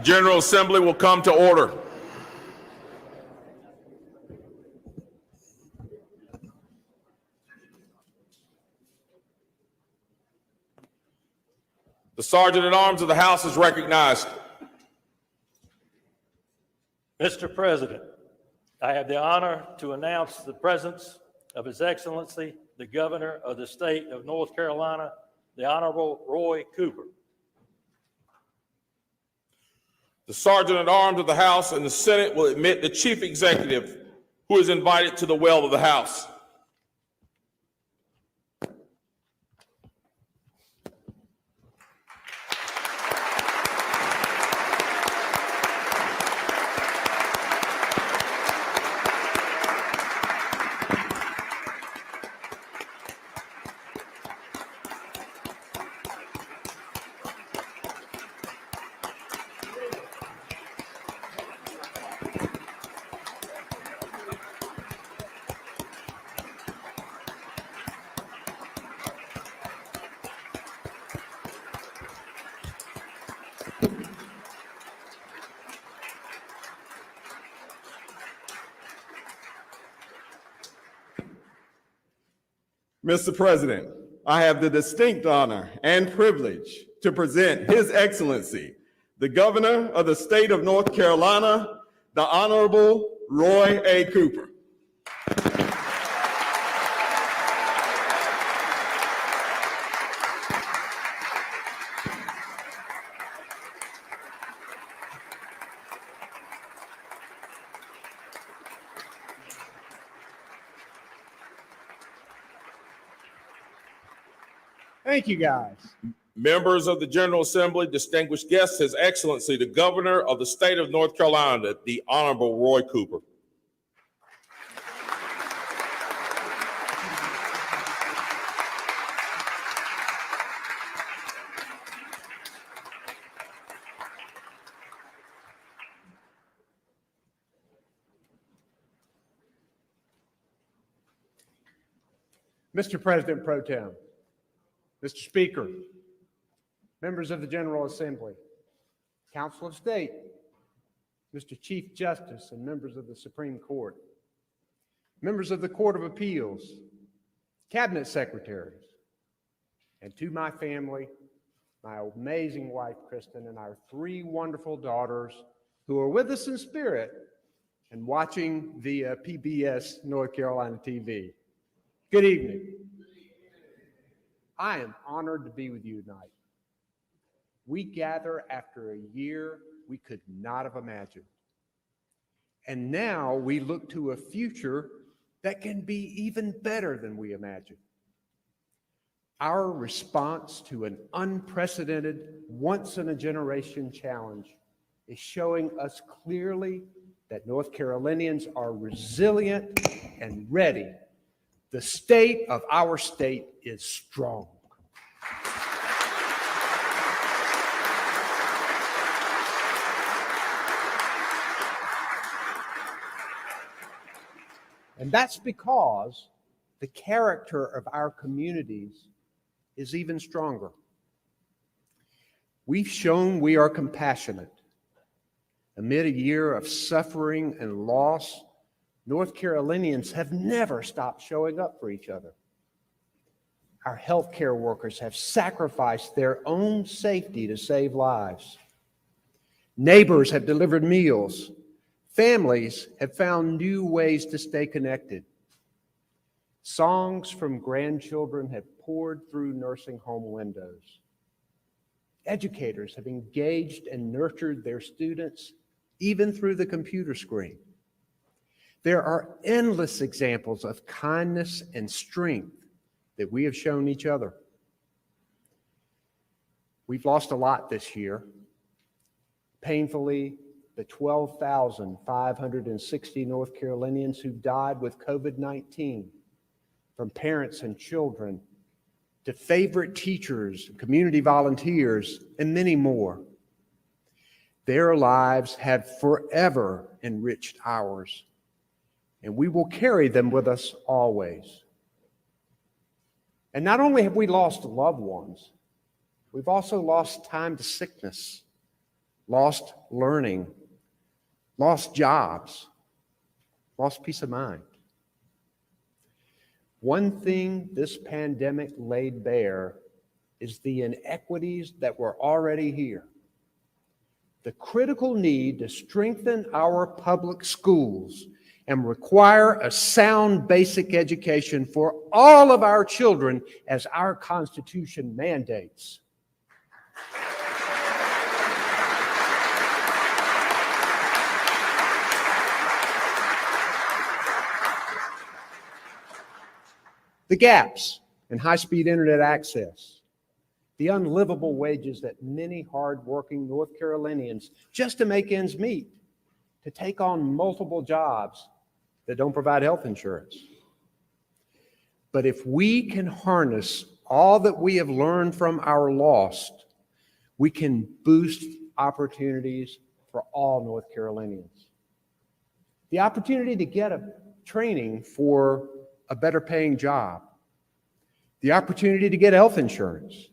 General Assembly will come to order. The Sergeant at Arms of the House is recognized. Mr. President, I have the honor to announce the presence of His Excellency, the Governor of the State of North Carolina, the Honorable Roy Cooper. The Sergeant at Arms of the House and the Senate will admit the Chief Executive, who is invited to the well of the House. Mr. President, I have the distinct honor and privilege to present His Excellency, the Governor of the State of North Carolina, the Honorable Roy A. Cooper. Thank you, guys. Members of the General Assembly, distinguished guests, His Excellency, the Governor of the State of North Carolina, the Honorable Roy Cooper. Mr. President Pro Tem, Mr. Speaker, members of the General Assembly, Council of State, Mr. Chief Justice and members of the Supreme Court, members of the Court of Appeals, Cabinet Secretaries, and to my family, my amazing wife, Kristen, and our 3 wonderful daughters who are with us in spirit and watching via PBS North Carolina TV. Good evening. I am honored to be with you tonight. We gather after a year we could not have imagined. And now we look to a future that can be even better than we imagined. Our response to an unprecedented, once-in-a-generation challenge is showing us clearly that North Carolinians are resilient and ready. The state of our state is strong. And that's because the character of our communities is even stronger. We've shown we are compassionate. Amid a year of suffering and loss, North Carolinians have never stopped showing up for each other. Our healthcare workers have sacrificed their own safety to save lives. Neighbors have delivered meals. Families have found new ways to stay connected. Songs from grandchildren have poured through nursing home windows. Educators have engaged and nurtured their students, even through the computer screen. There are endless examples of kindness and strength that we have shown each other. We've lost a lot this year. Painfully, the 12,560 North Carolinians who died with COVID-19, from parents and children to favorite teachers, community volunteers, and many more. Their lives have forever enriched ours, and we will carry them with us always. And not only have we lost loved ones, we've also lost time to sickness, lost learning, lost jobs, lost peace of mind. One thing this pandemic laid bare is the inequities that were already here. The critical need to strengthen our public schools and require a sound basic education for all of our children as our Constitution mandates. The gaps in high-speed internet access, the unlivable wages that many hard-working North Carolinians, just to make ends meet, to take on multiple jobs that don't provide health insurance. But if we can harness all that we have learned from our lost, we can boost opportunities for all North Carolinians. The opportunity to get a training for a better paying job, the opportunity to get health insurance,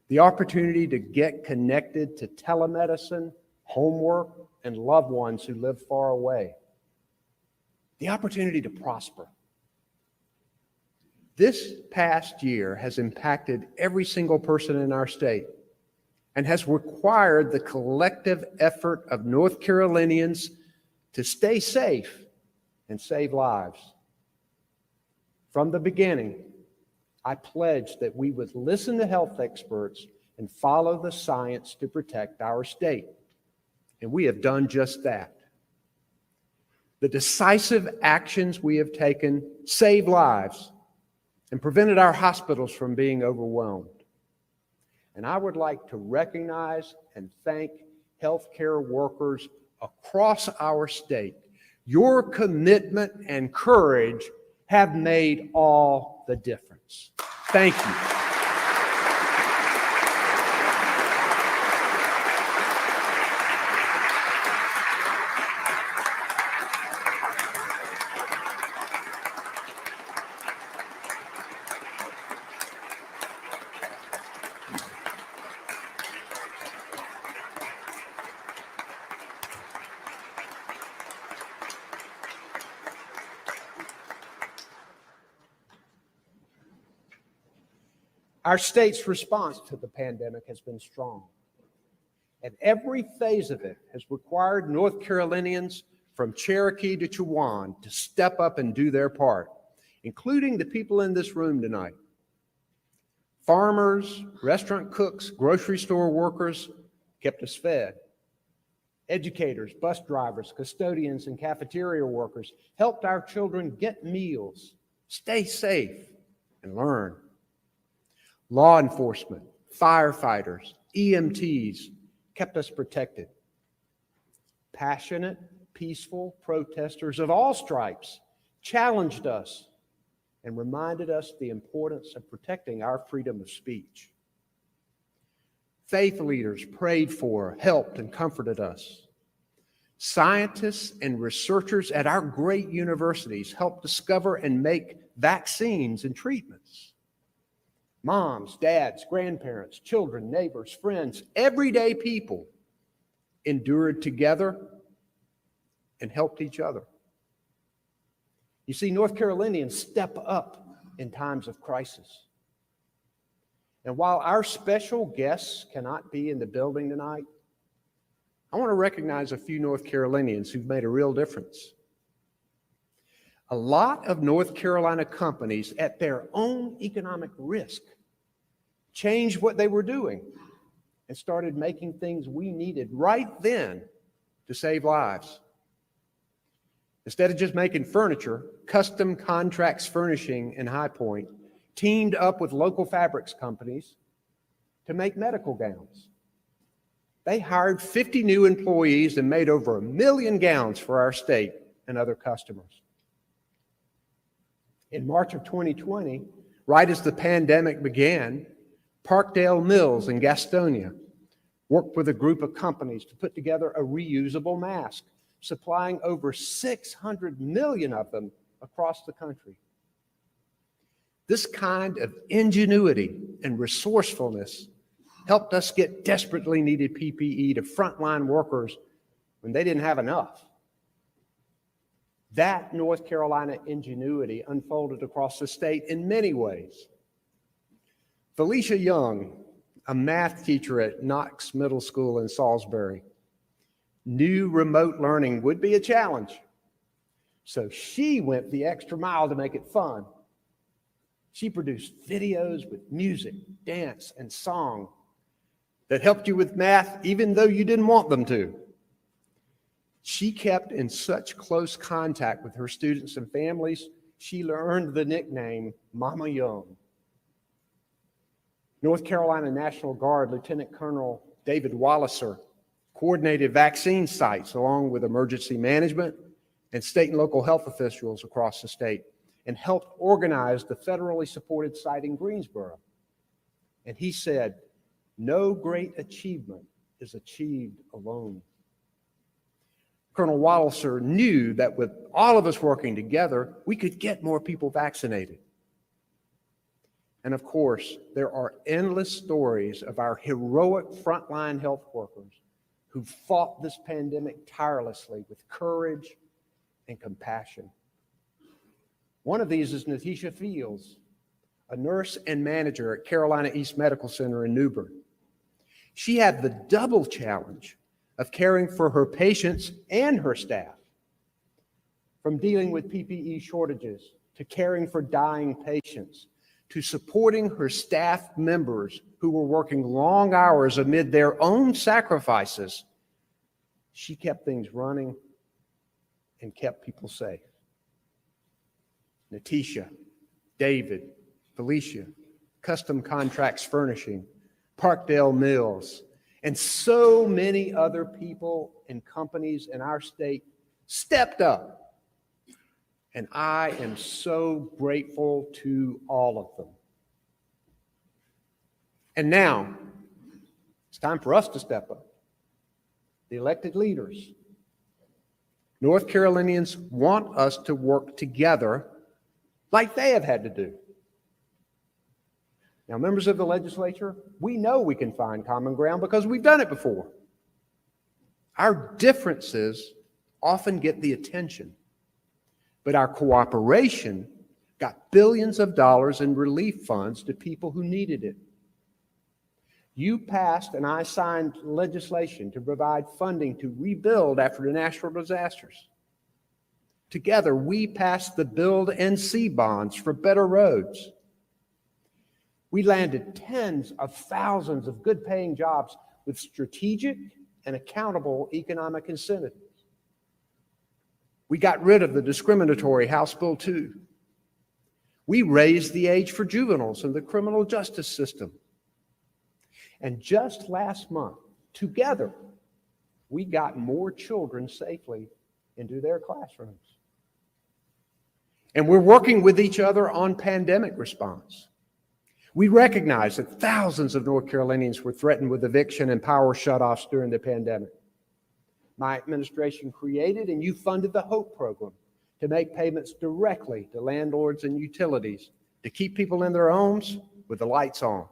the opportunity to get connected to telemedicine, homework, and loved ones who live far away, the opportunity to prosper. This past year has impacted every single person in our state and has required the collective effort of North Carolinians to stay safe and save lives. From the beginning, I pledged that we would listen to health experts and follow the science to protect our state. And we have done just that. The decisive actions we have taken saved lives and prevented our hospitals from being overwhelmed. And I would like to recognize and thank healthcare workers across our state. Your commitment and courage have made all the difference. Thank you. Our state's response to the pandemic has been strong, and every phase of it has required North Carolinians from Cherokee to Chowan to step up and do their part, including the people in this room tonight. Farmers, restaurant cooks, grocery store workers kept us fed. Educators, bus drivers, custodians, and cafeteria workers helped our children get meals, stay safe, and learn. Law enforcement, firefighters, EMTs kept us protected. Passionate, peaceful protesters of all stripes challenged us and reminded us the importance of protecting our freedom of speech. Faith leaders prayed for, helped, and comforted us. Scientists and researchers at our great universities helped discover and make vaccines and treatments. Moms, dads, grandparents, children, neighbors, friends, everyday people endured together and helped each other. You see, North Carolinians step up in times of crisis. And while our special guests cannot be in the building tonight, I want to recognize a few North Carolinians who've made a real difference. A lot of North Carolina companies, at their own economic risk, changed what they were doing and started making things we needed right then to save lives. Instead of just making furniture, Custom Contracts Furnishing in High Point teamed up with local fabrics companies to make medical gowns. They hired 50 new employees and made over 1 million gowns for our state and other customers. In March of 2020, right as the pandemic began, Parkdale Mills in Gastonia worked with a group of companies to put together a reusable mask, supplying over 600 million of them across the country. This kind of ingenuity and resourcefulness helped us get desperately needed PPE to frontline workers when they didn't have enough. That North Carolina ingenuity unfolded across the state in many ways. Felicia Young, a math teacher at Knox Middle School in Salisbury, knew remote learning would be a challenge. So she went the extra mile to make it fun. She produced videos with music, dance, and song that helped you with math even though you didn't want them to. She kept in such close contact with her students and families, she earned the nickname Mama Young. North Carolina National Guard Lieutenant Colonel David Walliser coordinated vaccine sites along with emergency management and state and local health officials across the state and helped organize the federally supported site in Greensboro. And he said, "No great achievement is achieved alone." Colonel Walliser knew that with all of us working together, we could get more people vaccinated. And of course, there are endless stories of our heroic frontline health workers who fought this pandemic tirelessly with courage and compassion. One of these is Natisha Fields, a nurse and manager at Carolina East Medical Center in Newbern. She had the double challenge of caring for her patients and her staff, from dealing with PPE shortages to caring for dying patients, to supporting her staff members who were working long hours amid their own sacrifices. She kept things running and kept people safe. Natisha, David, Felicia, Custom Contracts Furnishing, Parkdale Mills, and so many other people and companies in our state stepped up. And I am so grateful to all of them. And now, it's time for us to step up. The elected leaders. North Carolinians want us to work together like they have had to do. Now, members of the legislature, we know we can find common ground because we've done it before. Our differences often get the attention, but our cooperation got billions of dollars in relief funds to people who needed it. You passed and I signed legislation to provide funding to rebuild after the natural disasters. Together, we passed the Build and See bonds for better roads. We landed tens of thousands of good-paying jobs with strategic and accountable economic incentives. We got rid of the discriminatory House Bill 2. We raised the age for juveniles in the criminal justice system. And just last month, together, we got more children safely into their classrooms. And we're working with each other on pandemic response. We recognize that thousands of North Carolinians were threatened with eviction and power shutoffs during the pandemic. My administration created and you funded the HOPE program to make payments directly to landlords and utilities to keep people in their homes with the lights on.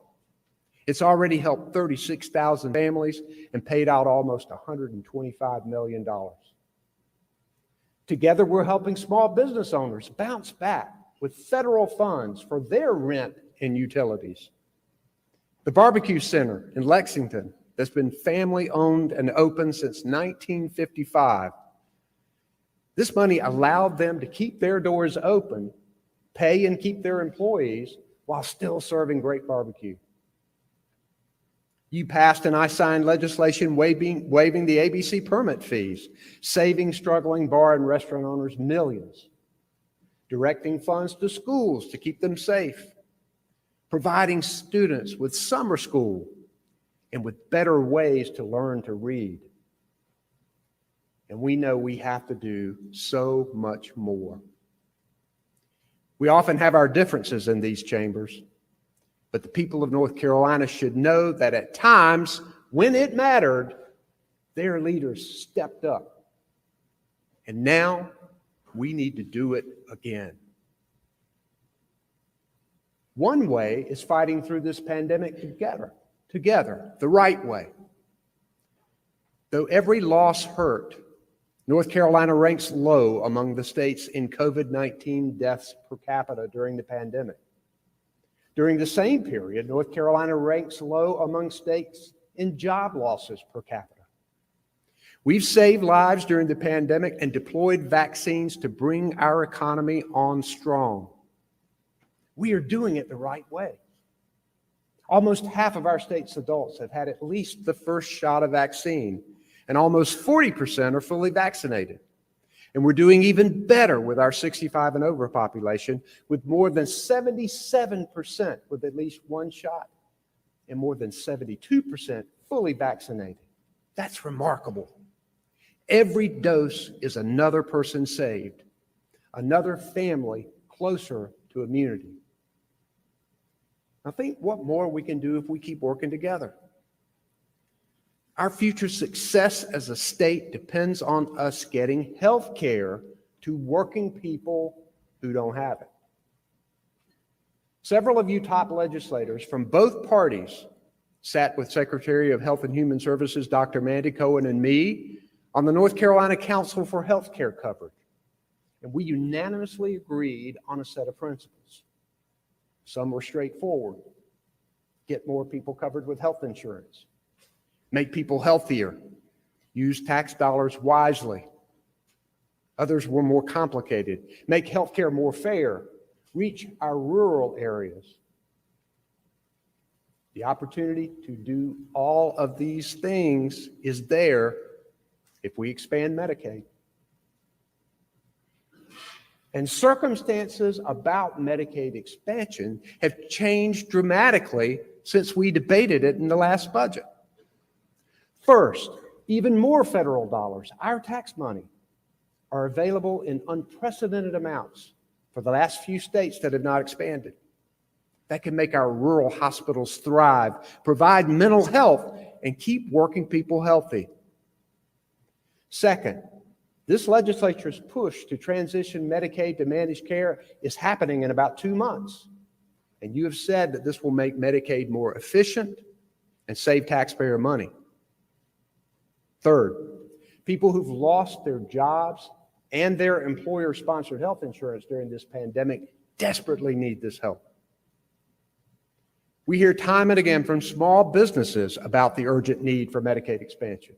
It's already helped 36,000 families and paid out almost $125 million. Together, we're helping small business owners bounce back with federal funds for their rent and utilities. The Barbecue Center in Lexington that's been family-owned and open since 1955. This money allowed them to keep their doors open, pay and keep their employees while still serving great barbecue. You passed and I signed legislation waiving the ABC permit fees, saving struggling bar and restaurant owners millions, directing funds to schools to keep them safe, providing students with summer school and with better ways to learn to read. And we know we have to do so much more. We often have our differences in these chambers, but the people of North Carolina should know that at times when it mattered, their leaders stepped up. And now we need to do it again. One way is fighting through this pandemic together. together the right way. Though every loss hurt, North Carolina ranks low among the states in COVID-19 deaths per capita during the pandemic. During the same period, North Carolina ranks low among states in job losses per capita. We've saved lives during the pandemic and deployed vaccines to bring our economy on strong. We are doing it the right way. Almost half of our state's adults have had at least the first shot of vaccine, and almost 40% are fully vaccinated. And we're doing even better with our 65 and over population, with more than 77% with at least one shot and more than 72% fully vaccinated. That's remarkable. Every dose is another person saved, another family closer to immunity. Now think what more we can do if we keep working together. Our future success as a state depends on us getting health care to working people who don't have it. Several of you top legislators from both parties sat with Secretary of Health and Human Services, Dr. Mandy Cohen, and me on the North Carolina Council for Health Care coverage. And we unanimously agreed on a set of principles. Some were straightforward. Get more people covered with health insurance. Make people healthier. Use tax dollars wisely. Others were more complicated. Make healthcare more fair. Reach our rural areas. The opportunity to do all of these things is there if we expand Medicaid. And circumstances about Medicaid expansion have changed dramatically since we debated it in the last budget. First, even more federal dollars, our tax money, are available in unprecedented amounts for the last few states that have not expanded. That can make our rural hospitals thrive, provide mental health, and keep working people healthy. Second, this legislature's push to transition Medicaid to managed care is happening in about 2 months. And you have said that this will make Medicaid more efficient and save taxpayer money. Third, people who've lost their jobs and their employer-sponsored health insurance during this pandemic desperately need this help. We hear time and again from small businesses about the urgent need for Medicaid expansion.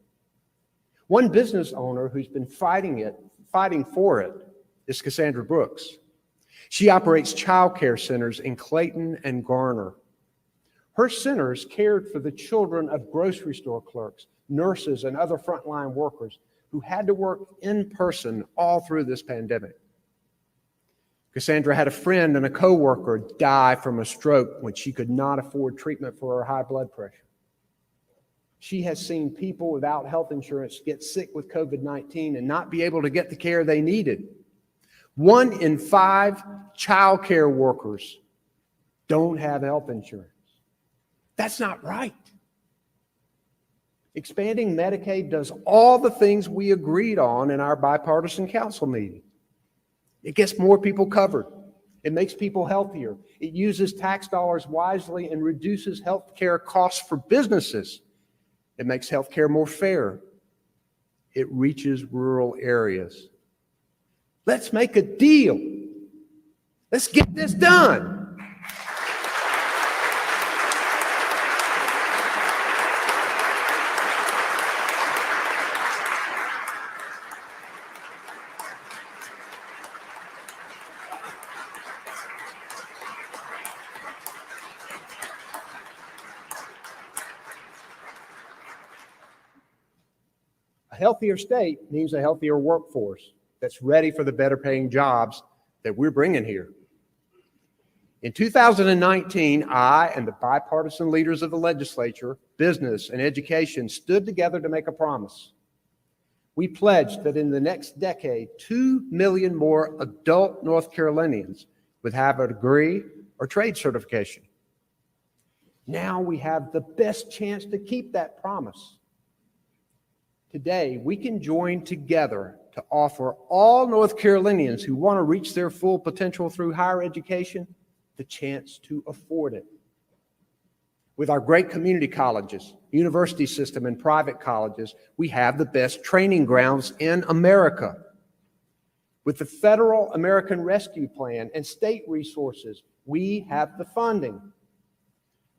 One business owner who's been fighting for it is Cassandra Brooks. She operates child care centers in Clayton and Garner. Her centers cared for the children of grocery store clerks, nurses, and other frontline workers who had to work in person all through this pandemic. Cassandra had a friend and a coworker die from a stroke when she could not afford treatment for her high blood pressure. She has seen people without health insurance get sick with COVID-19 and not be able to get the care they needed. 1 in 5 child care workers don't have health insurance. That's not right. Expanding Medicaid does all the things we agreed on in our bipartisan council meeting. It gets more people covered. It makes people healthier. It uses tax dollars wisely and reduces health care costs for businesses. It makes health care more fair. It reaches rural areas. Let's make a deal. Let's get this done. A healthier state means a healthier workforce that's ready for the better paying jobs that we're bringing here. In 2019, I and the bipartisan leaders of the legislature, business, and education stood together to make a promise. We pledged that in the next decade, 2 million more adult North Carolinians would have a degree or trade certification. Now we have the best chance to keep that promise. Today, we can join together to offer all North Carolinians who want to reach their full potential through higher education the chance to afford it. With our great community colleges, university system, and private colleges, we have the best training grounds in America. With the Federal American Rescue Plan and state resources, we have the funding.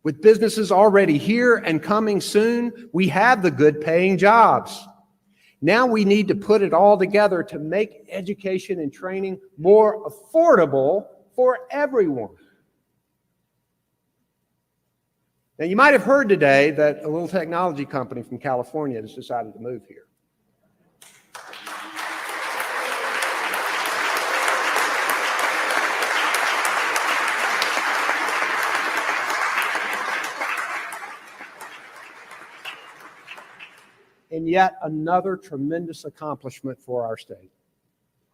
With businesses already here and coming soon, we have the good paying jobs. Now we need to put it all together to make education and training more affordable for everyone. Now, you might have heard today that a little technology company from California has decided to move here. And yet another tremendous accomplishment for our state.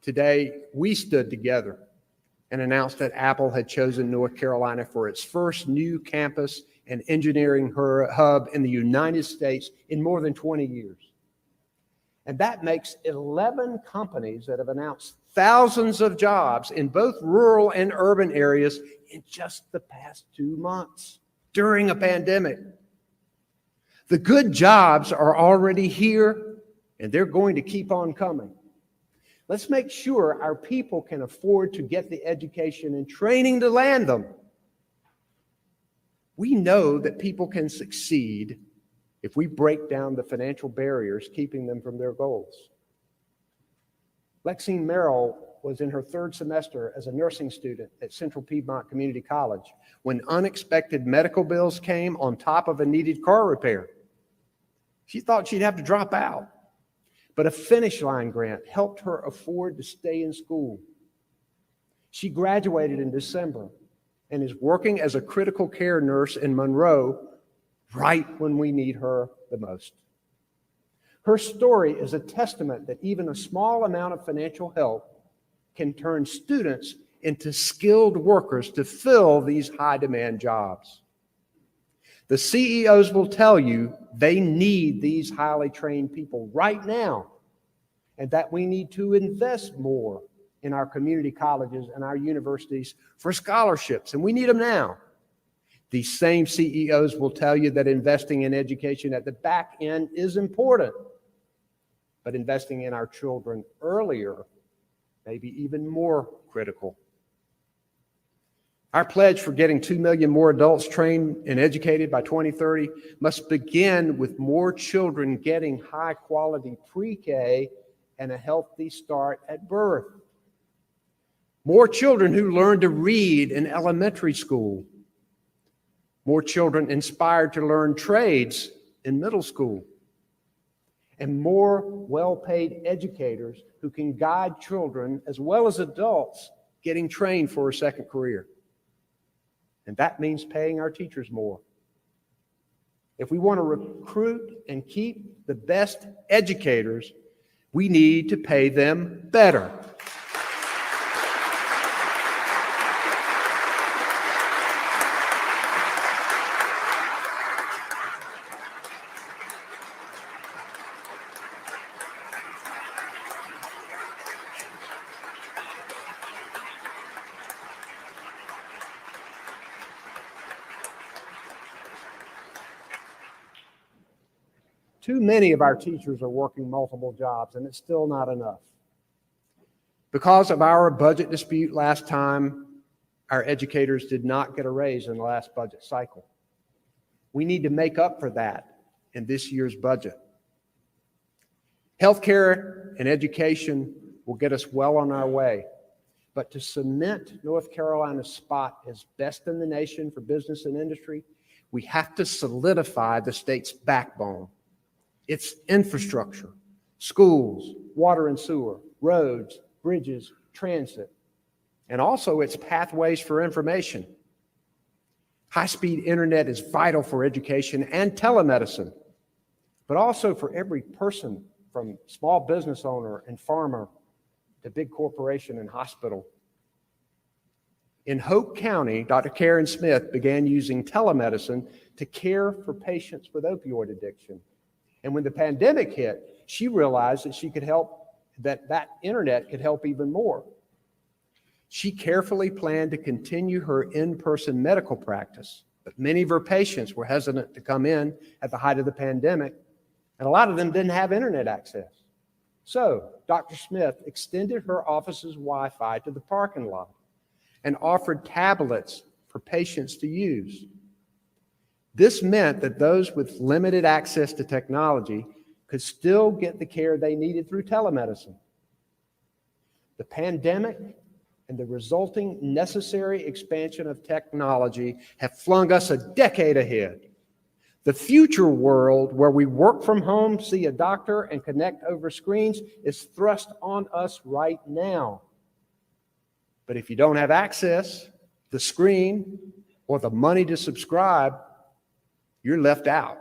Today, we stood together and announced that Apple had chosen North Carolina for its first new campus and engineering hub in the United States in more than 20 years. And that makes 11 companies that have announced thousands of jobs in both rural and urban areas in just the past 2 months during a pandemic. The good jobs are already here, and they're going to keep on coming. Let's make sure our people can afford to get the education and training to land them. We know that people can succeed if we break down the financial barriers keeping them from their goals. Lexine Merrill was in her 3rd semester as a nursing student at Central Piedmont Community College when unexpected medical bills came on top of a needed car repair. She thought she'd have to drop out, but a Finish Line grant helped her afford to stay in school. She graduated in December and is working as a critical care nurse in Monroe right when we need her the most. Her story is a testament that even a small amount of financial help can turn students into skilled workers to fill these high-demand jobs. The CEOs will tell you they need these highly trained people right now, and that we need to invest more in our community colleges and our universities for scholarships, and we need them now. These same CEOs will tell you that investing in education at the back end is important, but investing in our children earlier may be even more critical. Our pledge for getting 2 million more adults trained and educated by 2030 must begin with more children getting high-quality pre-K and a healthy start at birth. More children who learn to read in elementary school. More children inspired to learn trades in middle school. And more well-paid educators who can guide children as well as adults getting trained for a second career. And that means paying our teachers more. If we want to recruit and keep the best educators, we need to pay them better. Too many of our teachers are working multiple jobs, and it's still not enough. Because of our budget dispute last time, our educators did not get a raise in the last budget cycle. We need to make up for that in this year's budget. Healthcare and education will get us well on our way, but to cement North Carolina's spot as best in the nation for business and industry, we have to solidify the state's backbone. Its infrastructure, schools, water and sewer, roads, bridges, transit, and also its pathways for information. High-speed internet is vital for education and telemedicine, but also for every person from small business owner and farmer to big corporation and hospital. In Hope County, Dr. Karen Smith began using telemedicine to care for patients with opioid addiction. And when the pandemic hit, she realized that she could help, that internet could help even more. She carefully planned to continue her in-person medical practice, But many of her patients were hesitant to come in at the height of the pandemic, and a lot of them didn't have internet access. So Dr. Smith extended her office's Wi-Fi to the parking lot and offered tablets for patients to use. This meant that those with limited access to technology could still get the care they needed through telemedicine. The pandemic and the resulting necessary expansion of technology have flung us a decade ahead. The future world where we work from home, see a doctor, and connect over screens is thrust on us right now. But if you don't have access, the screen, or the money to subscribe, you're left out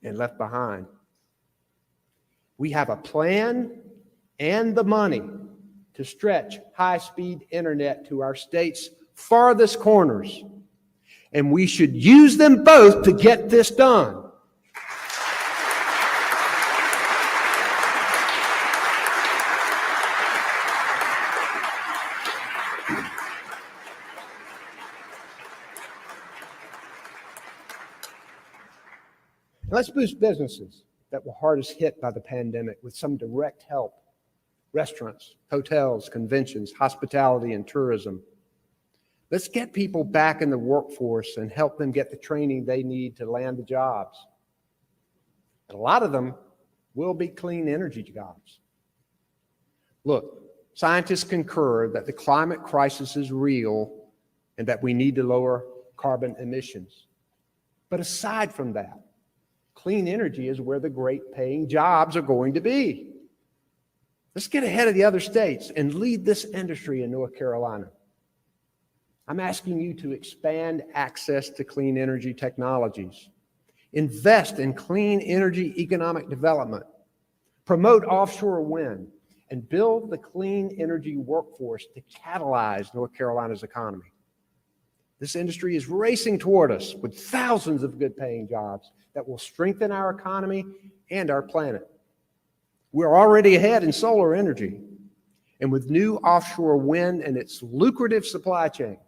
and left behind. We have a plan and the money to stretch high-speed internet to our state's farthest corners, and we should use them both to get this done. Let's boost businesses that were hardest hit by the pandemic with some direct help. Restaurants, hotels, conventions, hospitality, and tourism. Let's get people back in the workforce and help them get the training they need to land the jobs. And a lot of them will be clean energy jobs. Look, scientists concur that the climate crisis is real and that we need to lower carbon emissions. But aside from that, clean energy is where the great paying jobs are going to be. Let's get ahead of the other states and lead this industry in North Carolina. I'm asking you to expand access to clean energy technologies, invest in clean energy economic development, promote offshore wind, and build the clean energy workforce to catalyze North Carolina's economy. This industry is racing toward us with thousands of good paying jobs that will strengthen our economy and our planet. We're already ahead in solar energy, and with new offshore wind and its lucrative supply chain,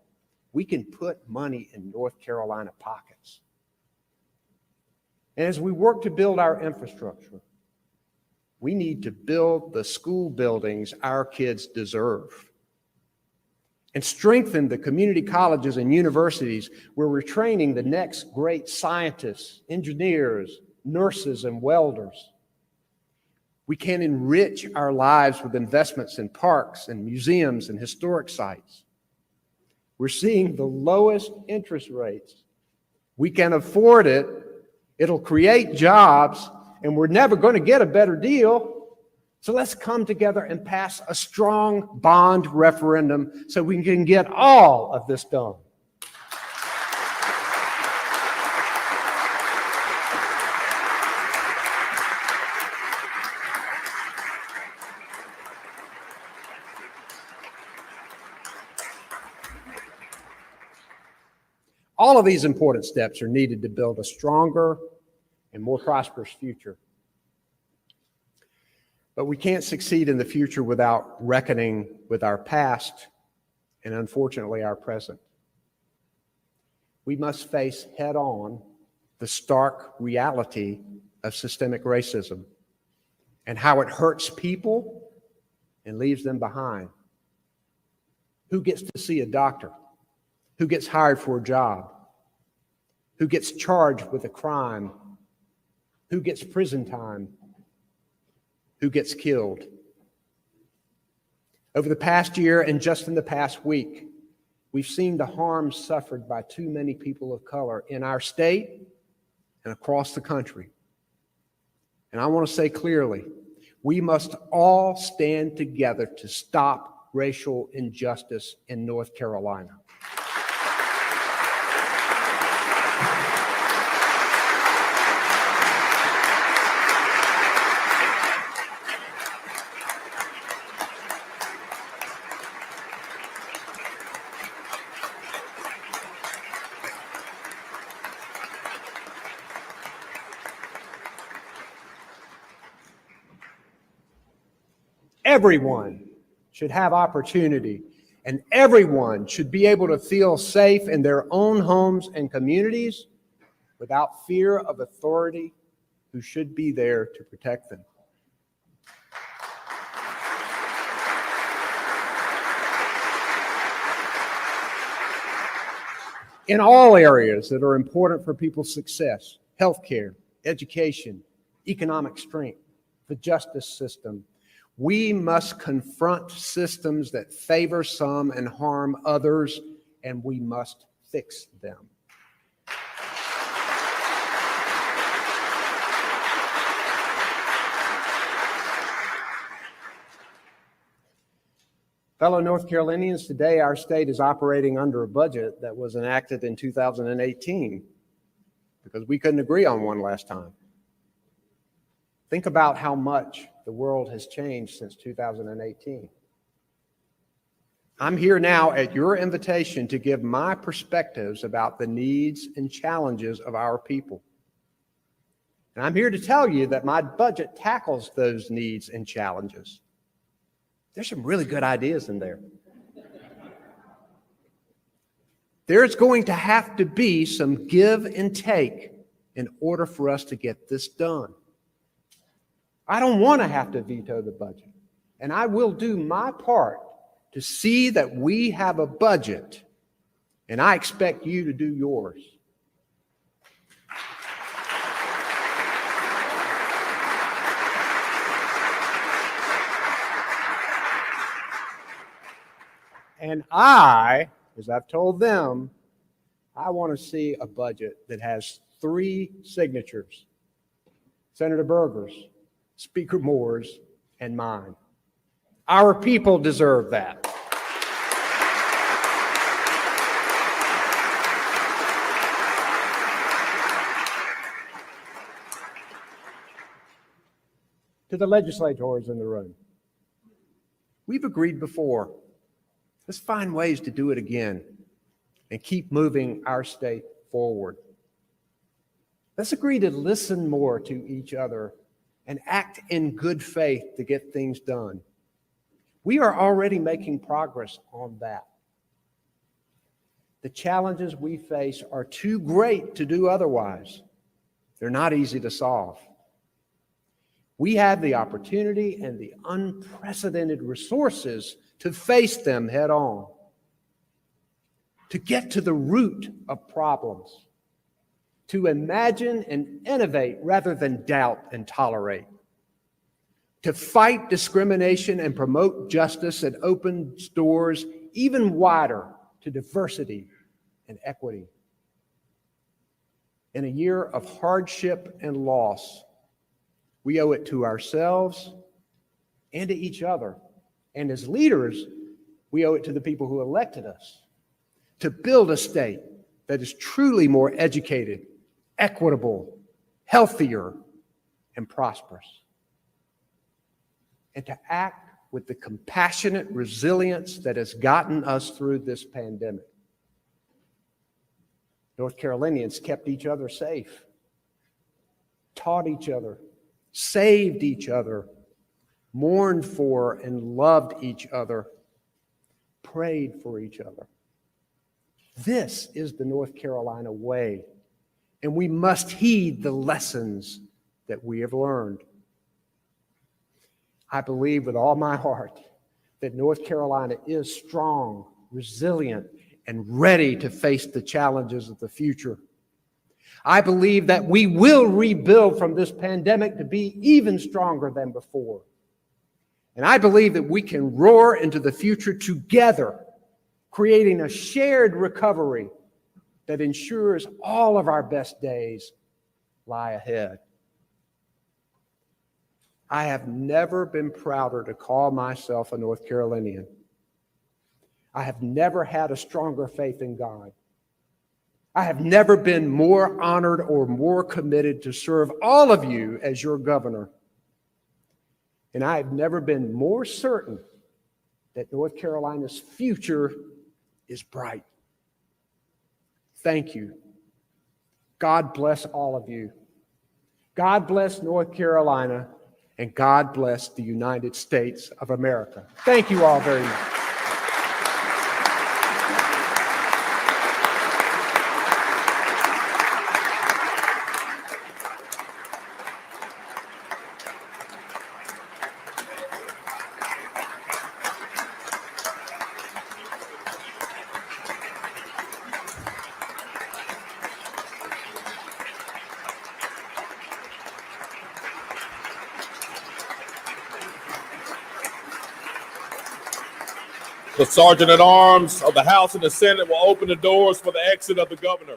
we can put money in North Carolina pockets. And as we work to build our infrastructure, we need to build the school buildings our kids deserve and strengthen the community colleges and universities where we're training the next great scientists, engineers, nurses, and welders. We can enrich our lives with investments in parks and museums and historic sites. We're seeing the lowest interest rates. We can afford it. It'll create jobs, and we're never going to get a better deal. So let's come together and pass a strong bond referendum so we can get all of this done. All of these important steps are needed to build a stronger and more prosperous future. But we can't succeed in the future without reckoning with our past and, unfortunately, our present. We must face head-on the stark reality of systemic racism and how it hurts people and leaves them behind. Who gets to see a doctor? Who gets hired for a job? Who gets charged with a crime? Who gets prison time? Who gets killed? Over the past year and just in the past week, we've seen the harm suffered by too many people of color in our state and across the country. And I want to say clearly, we must all stand together to stop racial injustice in North Carolina. Everyone should have opportunity and everyone should be able to feel safe in their own homes and communities without fear of authority who should be there to protect them. In all areas that are important for people's success, healthcare, education, economic strength, the justice system, we must confront systems that favor some and harm others, and we must fix them. Fellow North Carolinians, today our state is operating under a budget that was enacted in 2018 because we couldn't agree on one last time. Think about how much the world has changed since 2018. I'm here now at your invitation to give my perspectives about the needs and challenges of our people. And I'm here to tell you that my budget tackles those needs and challenges. There's some really good ideas in there. There's going to have to be some give and take in order for us to get this done. I don't want to have to veto the budget, and I will do my part to see that we have a budget, and I expect you to do yours. And as I've told them, I want to see a budget that has 3 signatures: Senator Berger's, Speaker Moore's, and mine. Our people deserve that. To the legislators in the room, we've agreed before. Let's find ways to do it again and keep moving our state forward. Let's agree to listen more to each other and act in good faith to get things done. We are already making progress on that. The challenges we face are too great to do otherwise. They're not easy to solve. We have the opportunity and the unprecedented resources to face them head on, to get to the root of problems, to imagine and innovate rather than doubt and tolerate, to fight discrimination and promote justice and open doors even wider to diversity and equity. In a year of hardship and loss, we owe it to ourselves and to each other. And as leaders, we owe it to the people who elected us to build a state that is truly more educated, equitable, healthier, and prosperous. And to act with the compassionate resilience that has gotten us through this pandemic. North Carolinians kept each other safe, taught each other, saved each other, mourned for and loved each other, prayed for each other. This is the North Carolina way, and we must heed the lessons that we have learned. I believe with all my heart that North Carolina is strong, resilient, and ready to face the challenges of the future. I believe that we will rebuild from this pandemic to be even stronger than before. And I believe that we can roar into the future together, creating a shared recovery that ensures all of our best days lie ahead. I have never been prouder to call myself a North Carolinian. I have never had a stronger faith in God. I have never been more honored or more committed to serve all of you as your governor. And I have never been more certain that North Carolina's future is bright. Thank you. God bless all of you. God bless North Carolina, and God bless the United States of America. Thank you all very much. The Sergeant at Arms of the House and the Senate will open the doors for the exit of the governor.